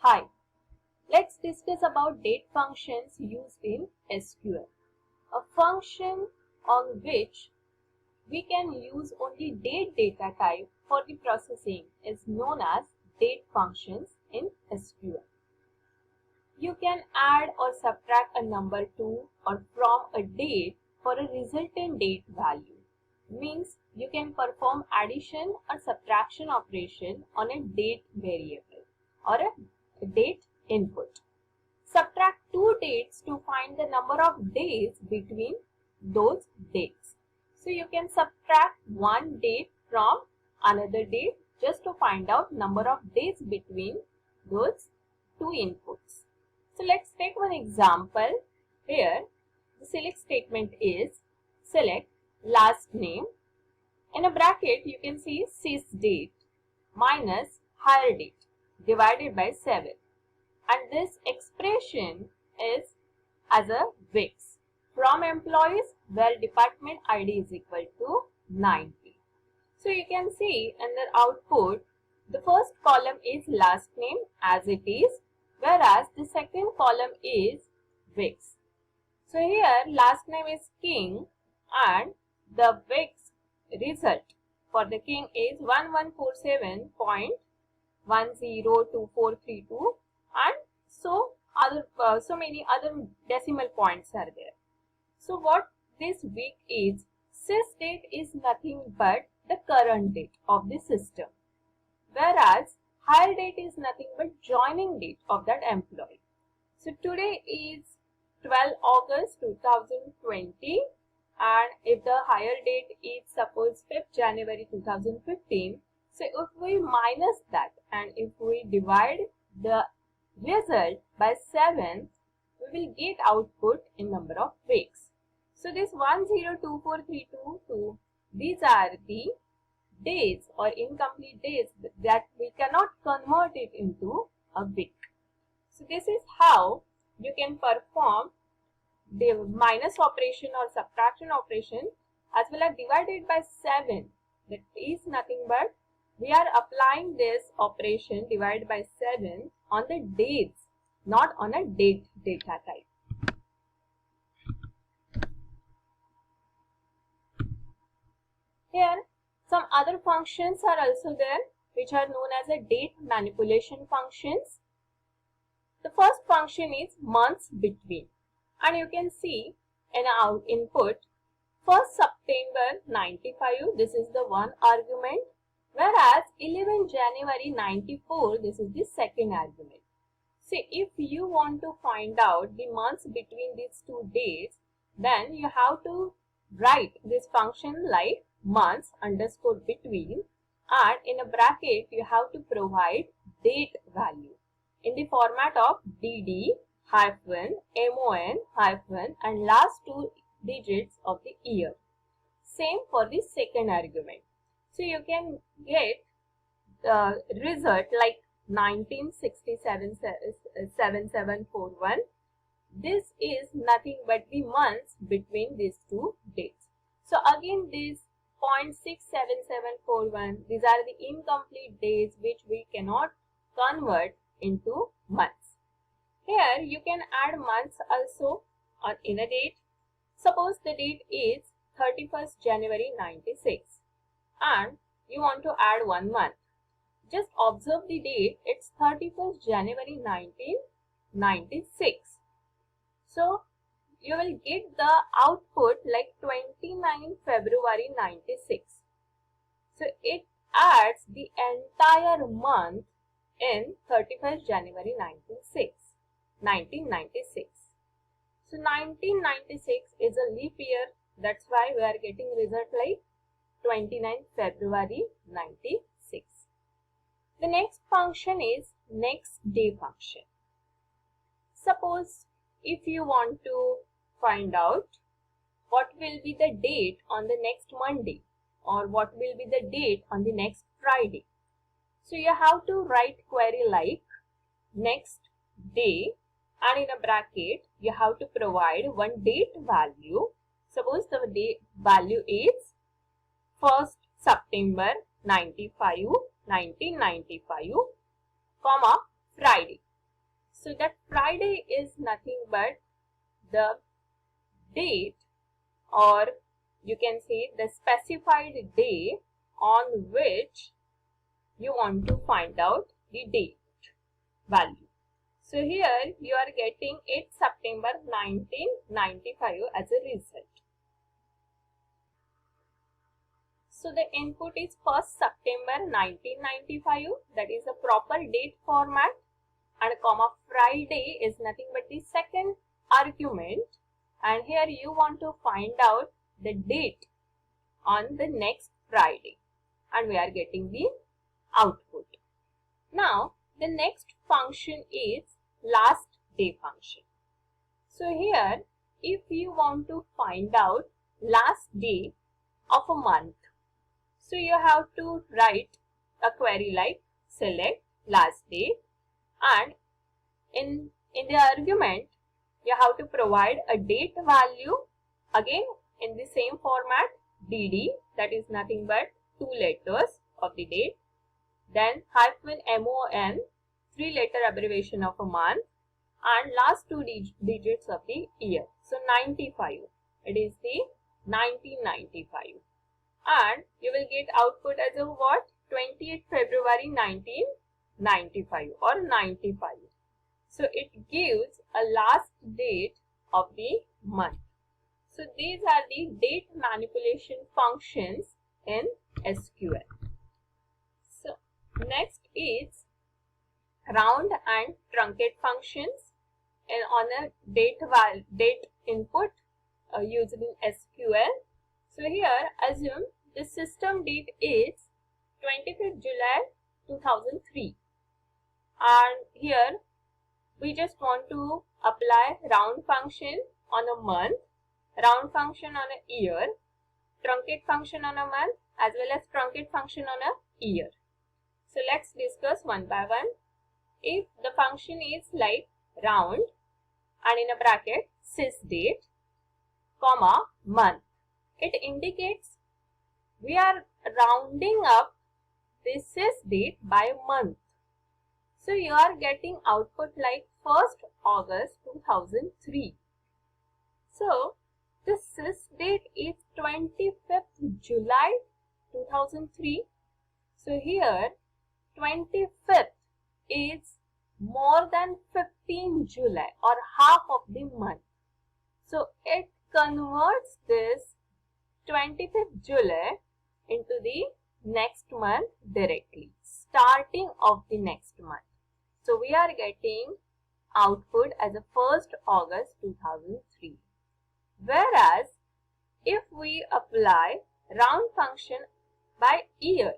Hi, let's discuss about date functions used in SQL. A function on which we can use only date data type for the processing is known as date functions in SQL. You can add or subtract a number to or from a date for a resultant date value. Means you can perform addition or subtraction operation on a date variable or a date input. Subtract two dates to find the number of days between those dates. So you can subtract one date from another date just to find out number of days between those two inputs. So let's take one example. Here the select statement is select last name. In a bracket you can see sys date minus hire date divided by 7, and this expression is as a Wix from employees where department ID is equal to 90. So you can see in the output the first column is last name as it is, whereas the second column is Wix. So here last name is King and the Wix result for the King is 1147.102432 and so many other decimal points are there. So what this week is, sys date is nothing but the current date of the system, whereas hire date is nothing but joining date of that employee. So today is 12 August 2020, and if the hire date is suppose 5th January 2015, so if we minus that and if we divide the result by 7, we will get output in number of weeks. So this 102432, these are the days or incomplete days that we cannot convert it into a week. So this is how you can perform the minus operation or subtraction operation as well as divided by 7. That is nothing but we are applying this operation divided by 7 on the dates, not on a date data type. Here some other functions are also there which are known as a date manipulation functions. The first function is months between, and you can see in our input 1st September 95, this is the one argument, whereas 11 January 94, this is the second argument. So if you want to find out the months between these two dates, then you have to write this function like months underscore between, and in a bracket you have to provide date value in the format of dd hyphen mon hyphen and last two digits of the year. Same for the second argument. So you can get the result like 19677741. This is nothing but the months between these two dates. So again this 0.67741, these are the incomplete days which we cannot convert into months. Here you can add months also on in a date. Suppose the date is 31st January 96 and you want to add 1 month. Just observe the date, it's 31st January 1996. So you will get the output like 29 February 96. So it adds the entire month in 31st January 1996. So 1996 is a leap year, that's why we are getting result like 29 February 96. The next function is next day function. Suppose if you want to find out what will be the date on the next Monday or what will be the date on the next Friday. So you have to write query like next day and in a bracket you have to provide one date value. Suppose the date value is 1st September 1995, comma Friday. So that Friday is nothing but the date, or you can say the specified day on which you want to find out the date value. So here you are getting 8 September 1995 as a result. So the input is 1st September 1995, that is a proper date format, and comma Friday is nothing but the second argument, and here you want to find out the date on the next Friday, and we are getting the output. Now the next function is last day function. So here if you want to find out last day of a month, so you have to write a query like select last day, and in the argument you have to provide a date value, again in the same format DD, that is nothing but 2 letters of the date, then hyphen MON, 3 letter abbreviation of a month, and last 2 digits of the year. So 95, it is the 1995, and you will get output as a what? 28th February 1995 or 95. So it gives a last date of the month. So these are the date manipulation functions in SQL. So next is round and truncate functions and on a date input used in SQL. So here assume the system date is 25th July 2003, and here we just want to apply round function on a month, round function on a year, truncate function on a month, as well as truncate function on a year. So let's discuss one by one. If the function is like round and in a bracket sysdate, comma month, it indicates we are rounding up this sysdate by a month. So you are getting output like 1st August 2003. So the sysdate is 25th July 2003. So here 25th is more than 15 July or half of the month. So it converts this 25th July into the next month directly, starting of the next month. So we are getting output as a 1st August 2003. Whereas if we apply round function by year,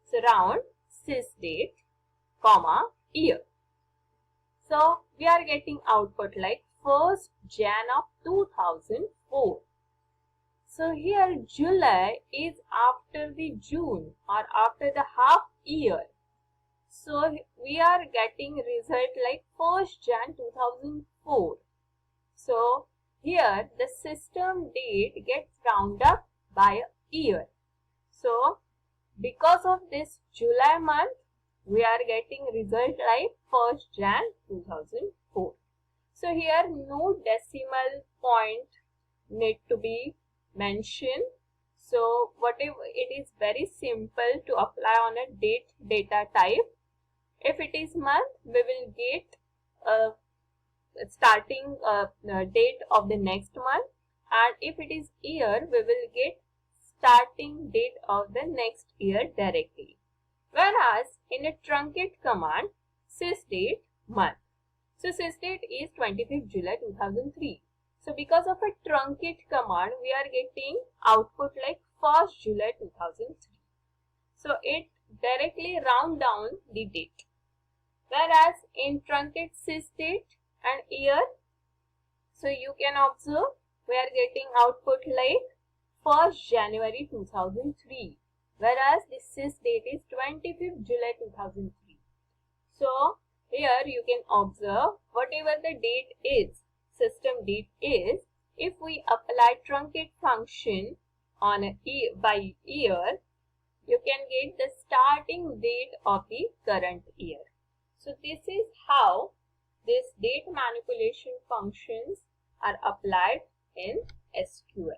so round sysdate, comma year. So we are getting output like 1st Jan of 2004. So here July is after the June or after the half year. So we are getting result like 1st Jan 2004. So here the system date gets rounded up by a year. So because of this July month, we are getting result like 1st Jan 2004. So here no decimal point need to be mentioned. So whatever, it is very simple to apply on a date data type. If it is month, we will get a starting date of the next month, and if it is year, we will get starting date of the next year directly. Whereas in a truncate command, sysdate month. So sysdate is 25th July 2003. So because of a truncate command, we are getting output like 1st July 2003. So it directly round down the date. Whereas in truncate sysdate and year, so you can observe we are getting output like 1st January 2003. Whereas the sysdate is 25th July 2003. So here you can observe whatever the date is, system date is, if we apply truncate function on a by year, you can get the starting date of the current year. So this is how the date manipulation functions are applied in SQL.